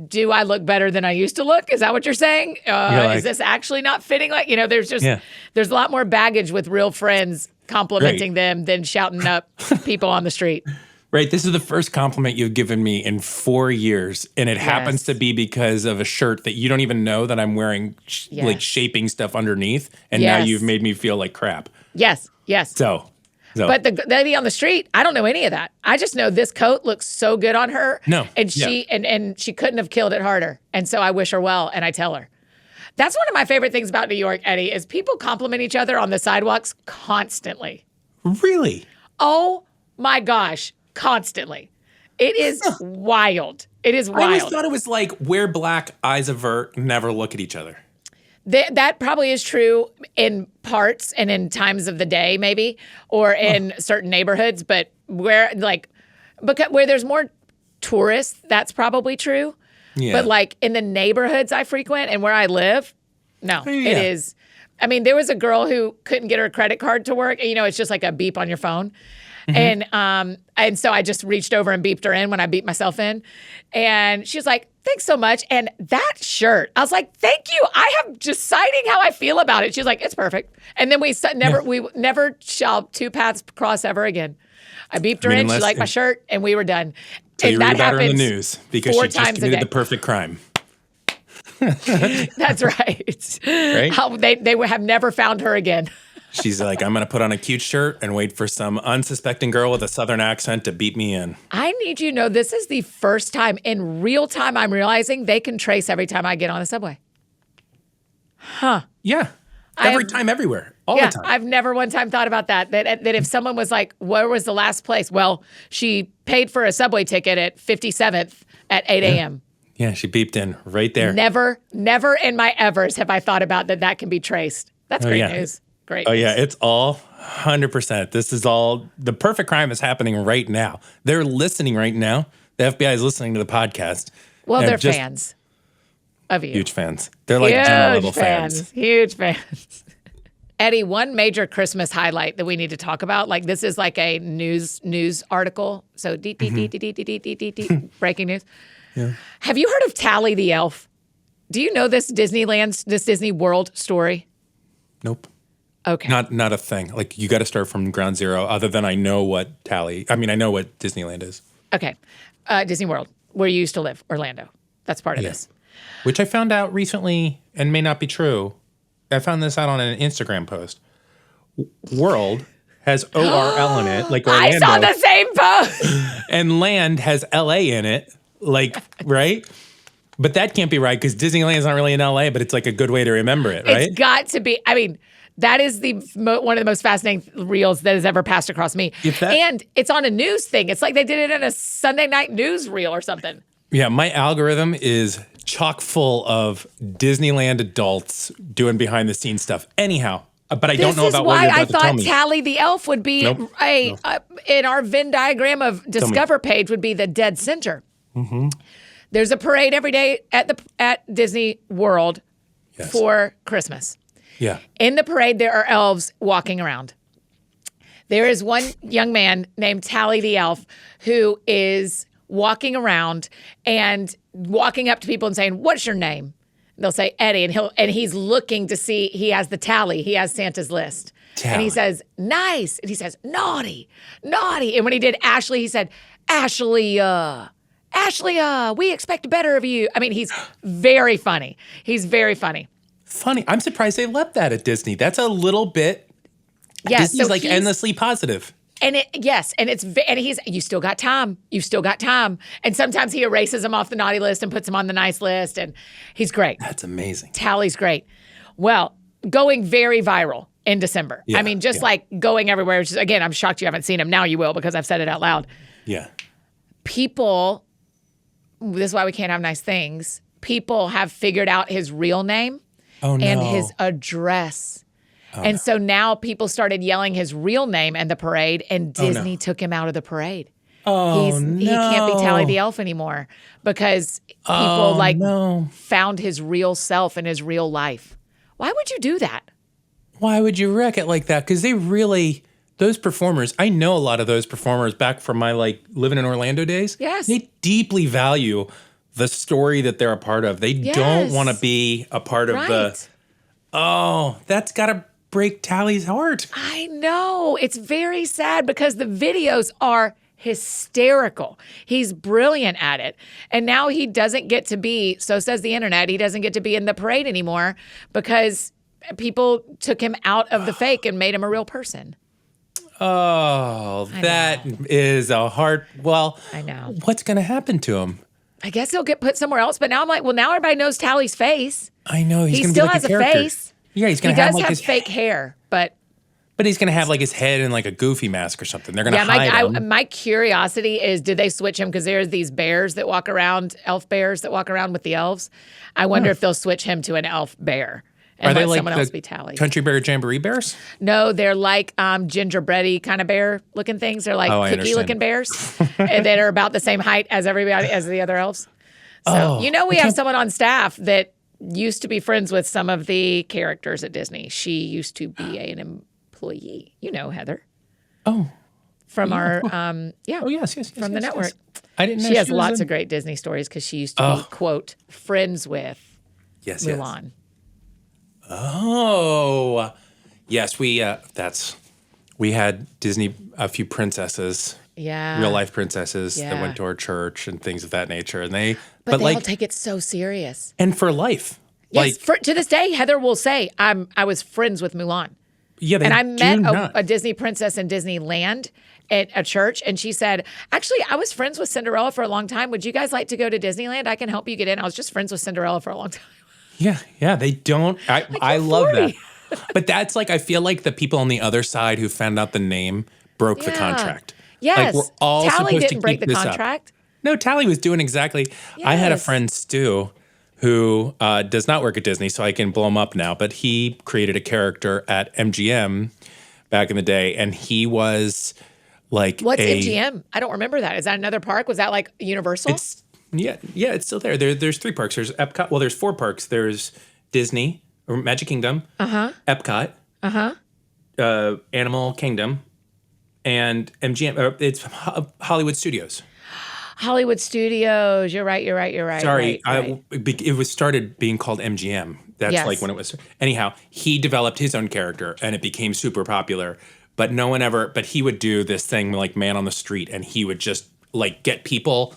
do I look better than I used to look? Is that what you're saying? Is this actually not fitting? Like, there's just, there's a lot more baggage with real friends complimenting them than shouting up people on the street. Right. This is the first compliment you've given me in 4 years. And it happens to be because of a shirt that you don't even know that I'm wearing, like shaping stuff underneath. And now you've made me feel like crap. Yes. So. But the lady on the street, I don't know any of that. I just know this coat looks so good on her. No. And she and she couldn't have killed it harder. And so I wish her well and I tell her. That's one of my favorite things about New York, Eddie, is people compliment each other on the sidewalks constantly. Really? Oh my gosh, constantly. It is wild. It is wild. I always thought it was like wear black, eyes avert, never look at each other. That probably is true in parts and in times of the day, maybe, or in certain neighborhoods. But where there's more tourists, that's probably true. Yeah. But like in the neighborhoods I frequent and where I live, No, Yeah. it is. I mean, there was a girl who couldn't get her credit card to work. You know, it's just like a beep on your phone. And so I just reached over and beeped her in when I beeped myself in. And she was like, thanks so much. And that shirt, I was like, thank you. I am just citing how I feel about it. She was like, it's perfect. And then we never shall two paths cross ever again. I beeped her in. She liked my shirt, and we were done. So and you that read about her in the happens news because 4 she just times a committed day. the perfect crime. That's right. Right? How they have never found her again. She's like, I'm going to put on a cute shirt and wait for some unsuspecting girl with a southern accent to beat me in. I need you to know this is the first time in real time I'm realizing they can trace every time I get on the subway. Yeah. Every time, everywhere. All the time. I've never one time thought about that if someone was like, where was the last place? Well, she paid for a subway ticket at 57th at 8 a.m. Yeah, she beeped in right there. Never in my evers have I thought about that can be traced. That's great news. Great Oh, news. yeah. It's all 100%. This is all, the perfect crime is happening right now. They're listening right now. The FBI is listening to the podcast. Well, And they're fans of you. Huge fans. They're like general level fans. Huge fans. Eddie, one major Christmas highlight that we need to talk about, like this is like a news article. So breaking news. Yeah. Have you heard of Tally the Elf? Do you know this Disney World story? Nope. Okay. Not a thing. Like you got to start from ground zero other than I know what I know what Disneyland is. Okay. Disney World, where you used to live, Orlando. That's part of this. Which I found out recently and may not be true. I found this out on an Instagram post. World has ORL in it, like Orlando. I saw the same post. And land has LA in it, like, right? But that can't be right because Disneyland is not really in LA, but it's like a good way to remember it, right? It's got to be. I mean, that is one of the most fascinating reels that has ever passed across me. And it's on a news thing. It's like they did it in a Sunday night news reel or something. Yeah, my algorithm is chock full of Disneyland adults doing behind the scenes stuff. Anyhow, but I don't know about what you're about to tell me. This is why I thought Tally the Elf would be in our Venn diagram of Discover page would be the dead center. Mm-hmm. There's a parade every day at Disney World for Christmas. Yeah. In the parade, there are elves walking around. There is one young man named Tally the Elf who is walking around and walking up to people and saying, "What's your name?" And they'll say Eddie, and he's looking to see. He has the tally. He has Santa's list, and he says, "Nice," and he says, "Naughty, naughty." And when he did Ashley, he said, "Ashley, we expect better of you." I mean, he's very funny. He's very funny. Funny. I'm surprised they left that at Disney. That's a little bit. Yes, Disney's like endlessly positive. And he's, you still got time. You've still got time. And sometimes he erases them off the naughty list and puts them on the nice list. And he's great. That's amazing. Tally's great. Well, going very viral in December. Yeah, I mean, just like going everywhere. Which is, again, I'm shocked you haven't seen him. Now you will because I've said it out loud. Yeah. People, this is why we can't have nice things. People have figured out his real name and his address. And so now people started yelling his real name in the parade, and Disney took him out of the parade. He can't be Tally the Elf anymore because people found his real self and his real life. Why would you do that? Why would you wreck it like that? Because those performers, I know a lot of those performers back from my living in Orlando days. Yes. They deeply value the story that they're a part of. They don't want to be a part of that's got to break Tally's heart. I know. It's very sad because the videos are hysterical. He's brilliant at it. And now he doesn't get to be, so says the internet, he doesn't get to be in the parade anymore because people took him out of the fake and made him a real person. Oh, that is a hard, I know. What's going to happen to him? I guess he'll get put somewhere else. But now I'm like, well, now everybody knows Tally's face. I know. He still has a face. Yeah, he's going to have his fake hair, but he's going to have his head in a goofy mask or something. They're going to hide him. My curiosity is, did they switch him? Because there's these bears that walk around, elf bears that walk around with the elves. I wonder if they'll switch him to an elf bear and let someone else be Tally. Country Bear Jamboree bears? No, they're like gingerbready kind of bear looking things. They're like cookie looking bears and that are about the same height as everybody as the other elves. So we have someone on staff that used to be friends with some of the characters at Disney. She used to be an employee. You know, Heather. Oh. From our, Oh, yes. from the network. Yes. I didn't know She has was lots in- of great Disney stories because she used to be, quote, friends with Yes. Mulan. Oh. Yes, we had Disney, a few princesses, Yeah. real life princesses that Yeah. went to our church and things of that nature. And But they all take it so serious. and for life. Yes, to this day, Heather will say, I was friends with Mulan. Yeah, they And I met do not. a Disney princess in Disneyland at a church, and she said, actually, I was friends with Cinderella for a long time. Would you guys like to go to Disneyland? I can help you get in. I was just friends with Cinderella for a long time. Yeah, they don't. I you're love 40. that. But that's I feel like the people on the other side who found out the name broke the Yeah. contract. Yes. Like we're all Tally supposed didn't to break keep the this up. contract. No, Tally was doing exactly. I had a Yes. friend, Stu, who does not work at Disney, so I can blow him up now, but he created a character at MGM back in the day, and he was like What's MGM? I don't remember that. Is that another park? Was that like Universal? It's still there. There's 3 parks. There's Epcot. Well, there's 4 parks. There's Disney, or Magic Kingdom, Epcot, Animal Kingdom, and MGM. It's Hollywood Studios. Hollywood Studios. You're right. Sorry, right. it was started being called MGM. That's Yes. like when it was. Anyhow, he developed his own character, and it became super popular. But no one ever. But he would do this thing like Man on the Street, and he would just like get people.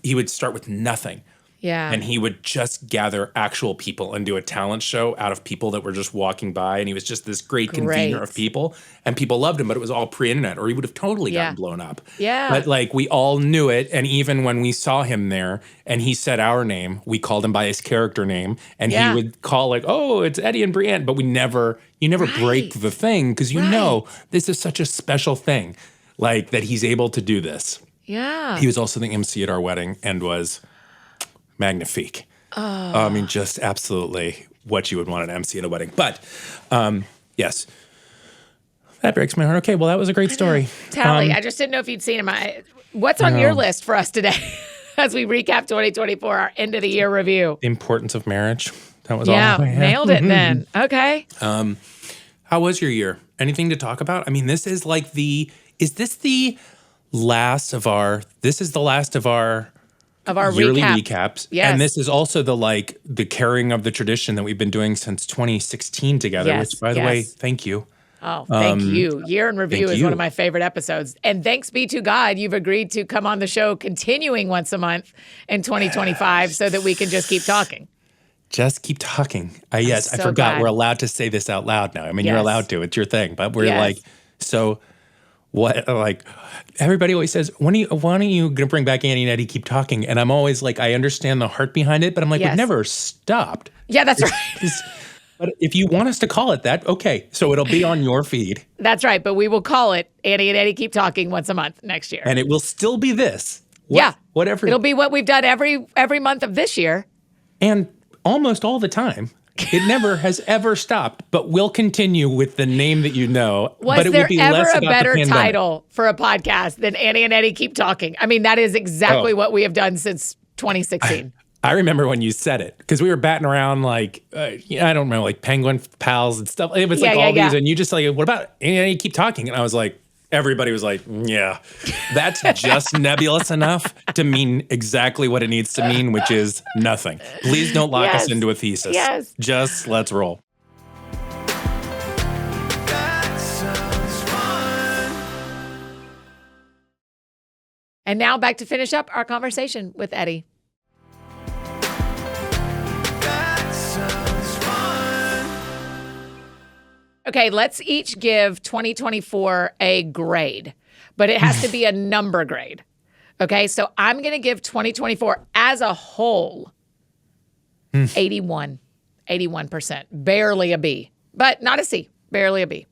He would start with nothing. Yeah. And he would just gather actual people and do a talent show out of people that were just walking by. And he was just this great convener of people. And people loved him, but it was all pre-internet, or he would have totally gotten blown up. Yeah. But like we all knew it. And even when we saw him there and he said our name, we called him by his character name. And he would call like, oh, it's Eddie and Brienne. But you never break the thing because you know this is such a special thing. Like that he's able to do this. Yeah. He was also the MC at our wedding and was magnifique. I mean, just absolutely what you would want an MC at a wedding. But yes, that breaks my heart. Okay, well, that was a great story. Tally, I just didn't know if you'd seen him. What's on your list for us today as we recap 2024, our end of the year review? The importance of marriage. That was all. Yeah, nailed it then. Okay. How was your year? Anything to talk about? I mean, this is like is this the last of our yearly recaps. Yes. And this is also the carrying of the tradition that we've been doing since 2016 together, Yes, which by the way, thank you. Oh, thank you. Year in Review thank is you. one of my favorite episodes. And thanks be to God, you've agreed to come on the show continuing once a month in 2025 so that we can just keep talking. Just keep talking. Yes, I so forgot glad. we're allowed to say this out loud now. I mean, you're Yes. allowed to. It's your thing. But we're Yes. like, so what? Like, everybody always says, why don't you gonna bring back Annie and Eddie keep talking? And I'm always like, I understand the heart behind it, but I'm like, Yes. we've never stopped. Yeah, that's right. But if you want us to call it that, okay. So it'll be on your feed. That's right. But we will call it Annie and Eddie Keep Talking once a month next year. And it will still be this. Yeah. Whatever. It'll be what we've done every month of this year. And almost all the time. It never has ever stopped, but we'll continue with the name that you know. Was but it there will be ever less a about better the pandemic. title for a podcast than Annie and Eddie Keep Talking? I mean, that is exactly Oh. what we have done since 2016. I remember when you said it because we were batting around like, I don't know, like penguin pals and stuff. It was like all these, and you just like, what about Annie and Eddie Keep Talking? And I was like, everybody was like, yeah, that's just nebulous enough to mean exactly what it needs to mean, which is nothing. Please don't lock us Yes. into a thesis. Yes. Just let's roll. That sounds fun. And now back to finish up our conversation with Eddie. That sounds fun. Okay, let's each give 2024 a grade, but it has to be a number grade. Okay, so I'm going to give 2024 as a whole 81%. Barely a B, but not a C, barely a B.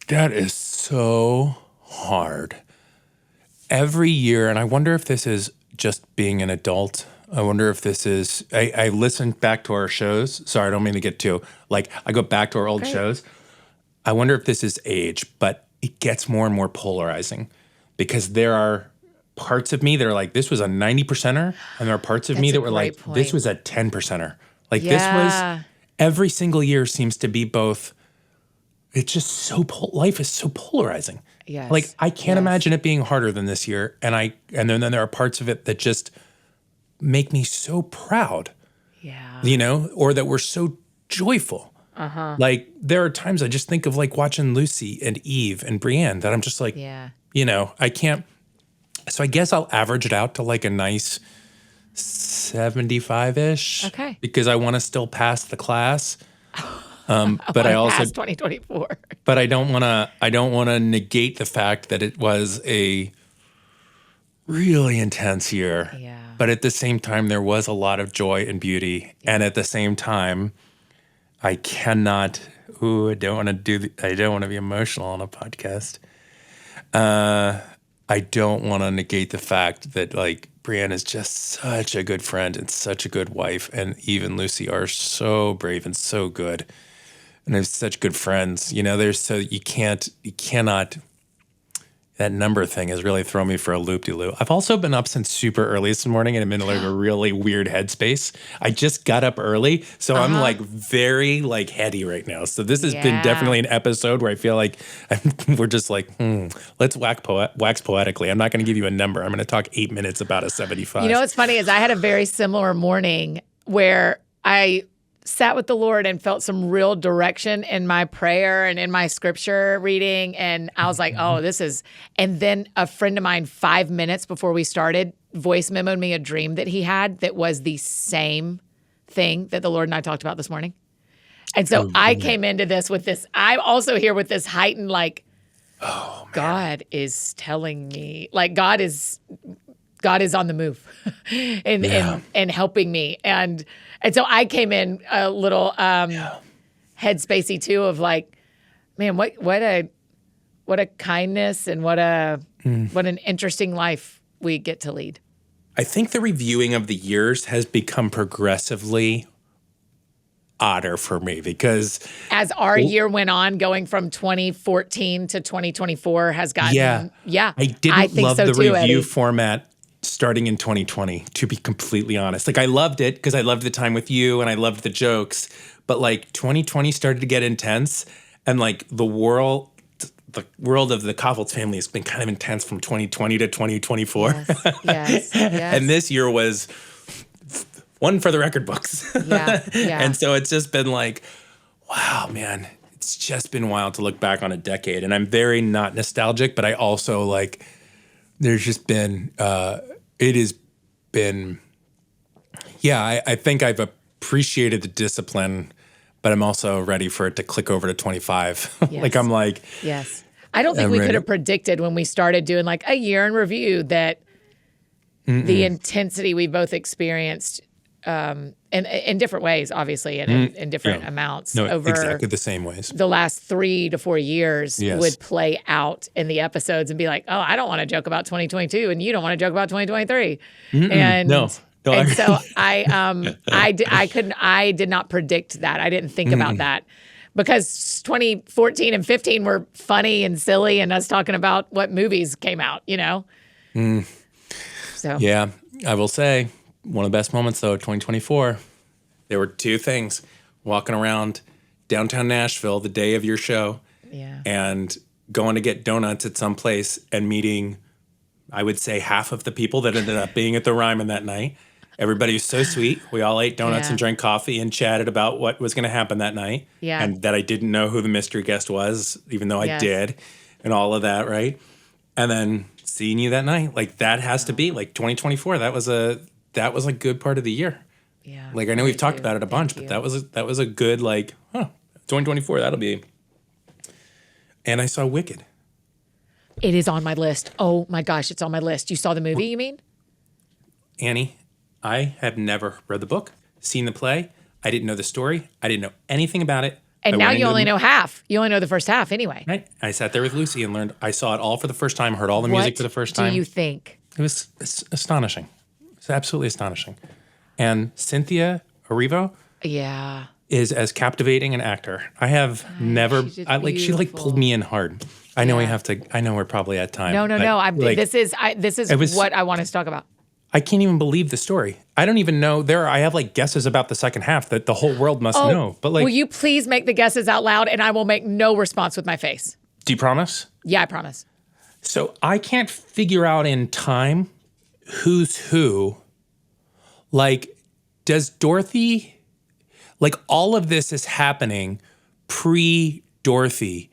That is so hard. Every year, and I wonder if this is just being an adult. I wonder if this is, I listen back to our shows. Sorry, I don't mean to get too, I go back to our old shows. I wonder if this is age, but it gets more and more polarizing because there are parts of me that are like, this was a 90%er. And there are parts of me That's a that were great like, this point. was a 10%er. Like this Yeah. was, every single year seems to be both. It's just so, life is so polarizing. Yes. Like I can't Yes. imagine it being harder than this year. And then there are parts of it that just make me so proud, Yeah. you know, or that we're so joyful. Like there are times I just think of like watching Lucy and Eve and Brienne that I'm just like, Yeah. you know, I can't. So I guess I'll average it out to like a nice 75-ish. Okay. Because I want to still pass the class. But I Wanna also, pass 2024. but I don't want to negate the fact that it was a really intense year. Yeah. But at the same time, there was a lot of joy and beauty. And at the same time, I cannot, I don't want to be emotional on a podcast. I don't want to negate the fact that like Brienne is just such a good friend and such a good wife. And Eve and Lucy are so brave and so good. And they're such good friends. You know, you cannot, that number thing has really thrown me for a loop-de-loop. I've also been up since super early this morning and I'm in like a really weird headspace. I just got up early, so I'm like very like heady right now. So this has been definitely an episode where I feel like we're just like, let's wax poetically. I'm not going to give you a number. I'm going to talk 8 minutes about a 75. You know what's funny is I had a very similar morning where I sat with the Lord and felt some real direction in my prayer and in my scripture reading. And I was like, oh, this is, and then a friend of mine, 5 minutes before we started, voice memoed me a dream that he had that was the same thing that the Lord and I talked about this morning. And so I came into this with this, I'm also here with this heightened, like, God is telling me, like God is on the move and helping me. And so I came in a little headspacey too of like, man, what a kindness and what an interesting life we get to lead. I think the reviewing of the years has become progressively odder for me because As our year went on, going from 2014 to 2024 has gotten, I didn't think love so the too, review Eddie. format starting in 2020, to be completely honest. Like I loved it because I loved the time with you and I loved the jokes, but like 2020 started to get intense and like the world of the Kaufholz family has been kind of intense from 2020 to 2024. Yes. And this year was one for the record books. Yeah. And so it's just been like, wow, man, it's just been wild to look back on a decade. And I'm very not nostalgic, but I also like, there's just been, it has been, I think I've appreciated the discipline, but I'm also ready for it to click over to 25. Yes. Like I'm like, Yes. I don't think I'm we ready. could have predicted when we started doing like a year in review that the intensity we both experienced in different ways, obviously, and in different amounts over exactly the same ways. the last 3 to 4 years Yes. would play out in the episodes and be like, oh, I don't want to joke about 2022 and you don't want to joke about 2023. And No, and so I did not predict that. I didn't think about that because 2014 and 15 were funny and silly and us talking about what movies came out, you know? So Yeah, I will say one of the best moments though, 2024. There were 2 things: walking around downtown Nashville the day of your show, yeah. and going to get donuts at some place and meeting, I would say, half of the people that ended up being at the Ryman that night. Everybody was so sweet. We all ate donuts Yeah. and drank coffee and chatted about what was going to happen that night. Yeah. And that I didn't know who the mystery guest was, even though I Yes. did, and all of that, right? And then seeing you that night, like that has to be like 2024. That was a good part of the year. Yeah. Like I know we've Thank talked you. about it a bunch, Thank but you. that was a good like, 2024, that'll be. And I saw Wicked. It is on my list. Oh my gosh, it's on my list. You saw the movie, you mean? Annie, I have never read the book, seen the play. I didn't know the story. I didn't know anything about it. And I now went you into only the- know half. You only know the first half anyway. Right. I sat there with Lucy and learned. I saw it all for the first time, heard all the music for the first time. do you think? It was astonishing. It's absolutely astonishing. And Cynthia Erivo, Yeah. is as captivating an actor. I have never. she's just She like beautiful. pulled me in hard. I know we Yeah. have to. I know we're probably at time. No. This is it was- what I want us to talk about. I can't even believe the story. I don't even know. I have like guesses about the second half that the whole world must know. But like, will you please make the guesses out loud, and I will make no response with my face. do you promise? Yeah, I promise. So I can't figure out in time who's who. Like, does Dorothy, like all of this is happening pre-Dorothy.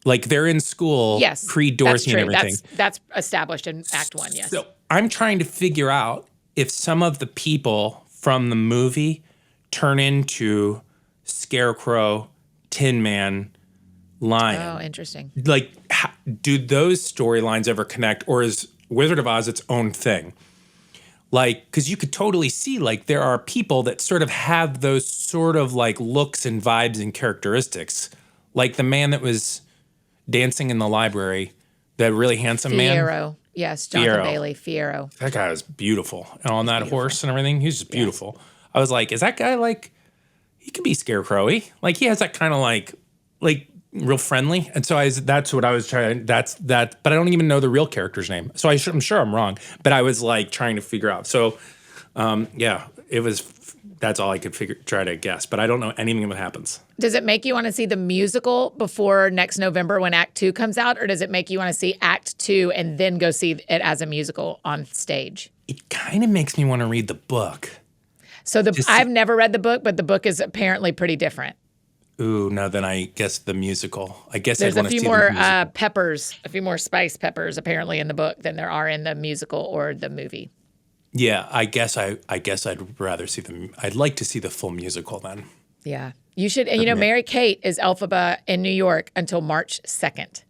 Like they're in school Yes, pre-Dorothy that's true. and everything. That's established in Act 1, yes. So I'm trying to figure out if some of the people from the movie turn into Scarecrow, Tin Man, Lion. Oh, interesting. Like, do those storylines ever connect, or is Wizard of Oz its own thing? Like, because you could totally see, like, there are people that sort of have those sort of like looks and vibes and characteristics. Like the man that was dancing in the library, that really handsome man. Fierro. Yes, Jonathan Fierro. Bailey, Fierro. That guy was beautiful. And on that horse and everything, he's just beautiful. I was like, is that guy like, he could be Scarecrow-y. Like, he has that kind of like real friendly. And so that's what I was trying, but I don't even know the real character's name. So I'm sure I'm wrong, but I was like trying to figure out. So, that's all I could try to guess, but I don't know anything that happens. Does it make you want to see the musical before next November when Act 2 comes out, or does it make you want to see Act 2 and then go see it as a musical on stage? It kind of makes me want to read the book. So I've never read the book, but the book is apparently pretty different. Ooh, no, then I guess the musical. I guess There's I'd a want to few see more the musical. peppers, a few more spice peppers apparently in the book than there are in the musical or the movie. Yeah, I guess I'd rather see I'd like to see the full musical then. Yeah. You should, and Mary Kate is Elphaba in New York until March 2nd.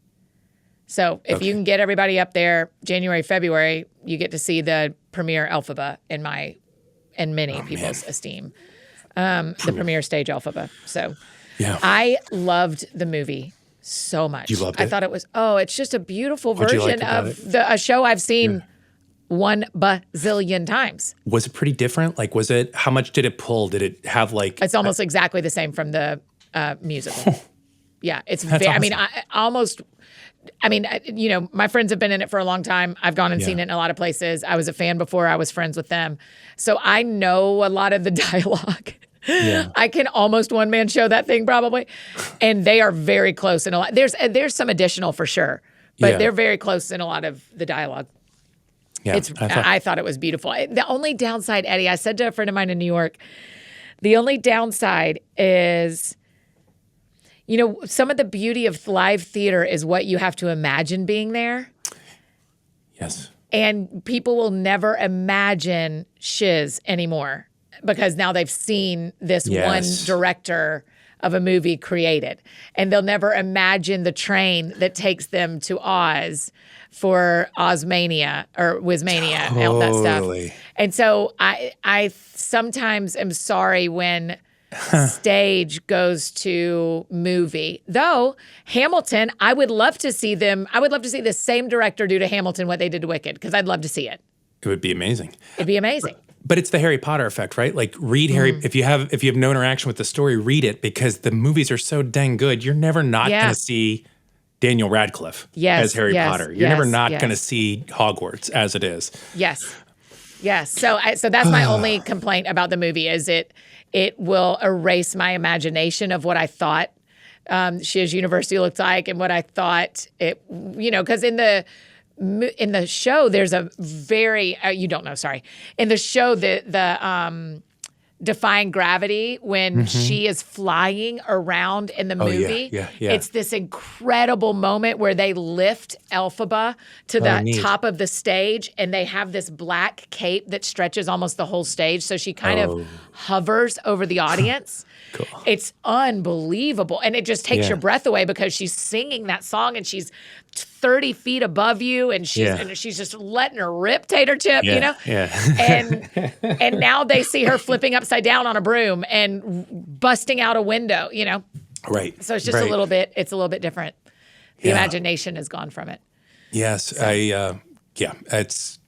So if you can get everybody up there January, February, you get to see the premiere Elphaba in many people's esteem. The premiere stage Elphaba. So Yeah. I loved the movie so much. You loved I it? thought it was, it's just a beautiful What'd you like version about of a show I've seen 1 bazillion times. Was it pretty different? Like, how much did it pull? Did it have like, It's almost exactly the same from the musical. Yeah, it's very, awesome. my friends have been in it for a long time. I've gone and seen it in a lot of places. I was a fan before I was friends with them. So I know a lot of the dialogue. Yeah. I can almost one-man show that thing probably. And they are very close in a lot. There's some additional for sure, but they're very close in a lot of the dialogue. yeah, I thought it was beautiful. The only downside, Eddie, I said to a friend of mine in New York, the only downside is, some of the beauty of live theater is what you have to imagine being there. yes. And people will never imagine shiz anymore because now they've seen this one director of a movie created. And they'll never imagine the train that takes them to Oz for Ozmania or Wizmania and all that Totally. stuff. And so I sometimes am sorry when stage goes to movie. Though Hamilton, I would love to see the same director do to Hamilton what they did to Wicked, because I'd love to see it. It would be amazing. It'd be amazing. But it's the Harry Potter effect, right? Like read Harry. If you have no interaction with the story, read it because the movies are so dang good. You're never not going to see Daniel Radcliffe as Harry Potter. You're never not going to see Hogwarts as it is. Yes. So that's my only complaint about the movie is it will erase my imagination of what I thought Shiz University looked like and what I thought it, because in the show there's a very you don't know, sorry. In the show the Defying Gravity, when she is flying around in the movie, it's this incredible moment where they lift Elphaba to the top of the stage and they have this black cape that stretches almost the whole stage. So she kind of hovers over the audience. Cool. It's unbelievable. And it just takes your breath away because she's singing that song and she's 30 feet above you and she's just letting her rip, Tater Chip, Yeah. And now they see her flipping upside down on a broom and busting out a window, Right. So it's just a little bit different. The imagination is gone from it. Yes, it's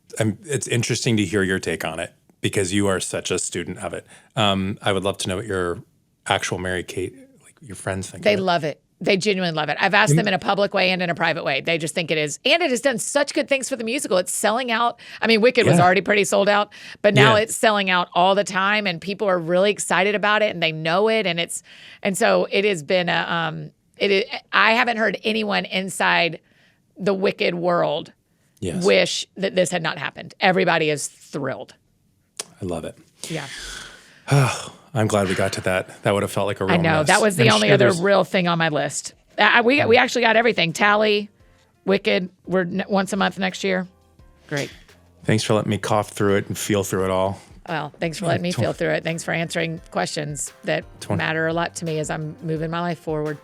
interesting to hear your take on it because you are such a student of it. I would love to know what your actual Mary Kate, like your friends think? They of it? love it. They genuinely love it. I've asked them in a public way and in a private way. They just think it is. And it has done such good things for the musical. It's selling out. I mean, Wicked was Yeah. already pretty sold out, but now Yeah. it's selling out all the time and people are really excited about it and they know it. And so it has been I haven't heard anyone inside the Wicked world Yes. wish that this had not happened. Everybody is thrilled. I love it. Yeah. I'm glad we got to that. That would have felt like a real I know. mess. That was the I'm only sure other there's- real thing on my list. We actually got everything. Tally, Wicked. We're once a month next year. Great. Thanks for letting me cough through it and feel through it all. Well, thanks for letting me feel through it. Thanks for answering questions that matter a lot to me as I'm moving my life forward.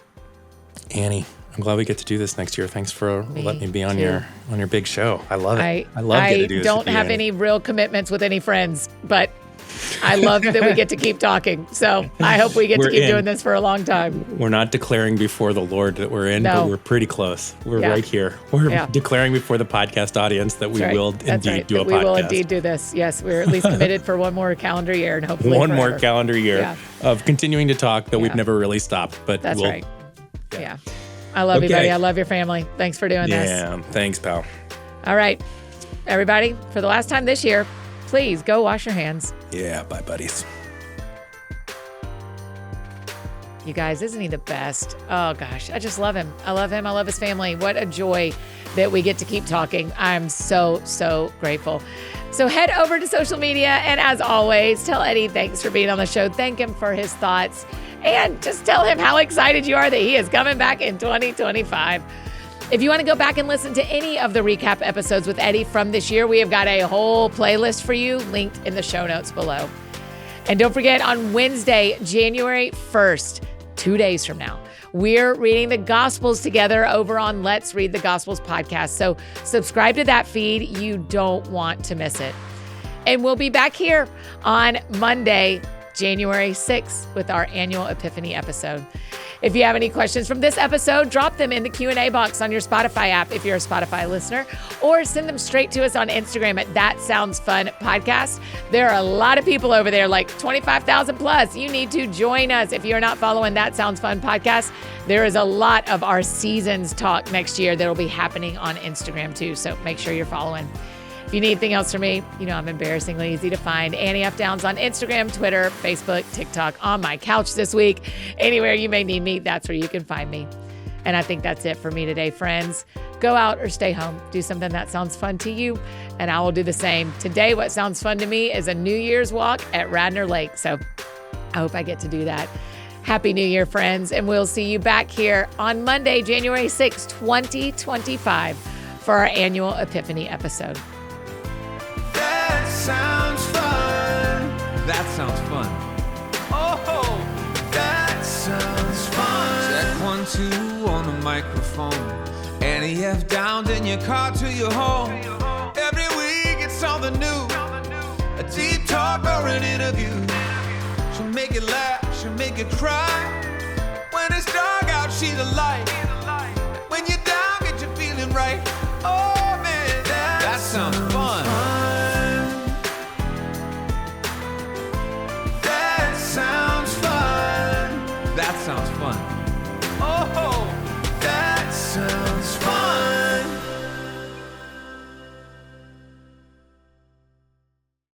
Annie, I'm glad we get to do this next year. Thanks for letting me be on too. your big show. I love it. I love I getting to do this. don't with you, have Annie. any real commitments with any friends, but I love that we get to keep talking. So I hope we get to We're keep in. doing this for a long time. We're not declaring before the Lord that we're in, No. but we're pretty close. We're Yeah. right here. We're Yeah. declaring before the podcast audience that we That's right. will That's indeed right. do a That podcast. We will indeed do this. Yes, we're at least committed for one more calendar year and hopefully One more forever. calendar year Yeah. of continuing to talk that we've Yeah. never really stopped. But That's we'll, right. Yeah. I love you, Okay. buddy. I love your family. Thanks for doing this. Yeah. Thanks, pal. All right. Everybody, for the last time this year, please go wash your hands. Yeah. Bye, buddies. You guys, isn't he the best? Oh, gosh. I just love him. I love him. I love his family. What a joy that we get to keep talking. I'm so, so grateful. So head over to social media. And as always, tell Eddie thanks for being on the show. Thank him for his thoughts. And just tell him how excited you are that he is coming back in 2025. If you want to go back and listen to any of the recap episodes with Eddie from this year, we have got a whole playlist for you linked in the show notes below. And don't forget, on Wednesday, January 1st, 2 days from now, we're reading the Gospels together over on Let's Read the Gospels podcast. So subscribe to that feed. You don't want to miss it. And we'll be back here on Monday, January 6th with our annual Epiphany episode. If you have any questions from this episode, drop them in the Q&A box on your Spotify app if you're a Spotify listener, or send them straight to us on Instagram at That Sounds Fun Podcast. There are a lot of people over there, like 25,000 plus. You need to join us if you're not following That Sounds Fun Podcast. There is a lot of our seasons talk next year that will be happening on Instagram too, so make sure you're following. If you need anything else from me, you know I'm embarrassingly easy to find. Annie F. Downs on Instagram, Twitter, Facebook, TikTok, on my couch this week. Anywhere you may need me, that's where you can find me. And I think that's it for me today, friends. Go out or stay home. Do something that sounds fun to you, and I will do the same. Today, what sounds fun to me is a New Year's walk at Radnor Lake. So I hope I get to do that. Happy New Year, friends, and we'll see you back here on Monday, January 6, 2025 for our annual Epiphany episode. That sounds fun. That sounds fun. Oh, that sounds fun. Check 1, 2 on the microphone. Annie F. Downs in your car to your home. Every week it's something new. A deep talk or an interview. She'll make you laugh, she'll make you cry. When it's dark out, she's a light. When you're down, get you feeling right. Oh man, that sounds fun. That sounds fun. That sounds fun.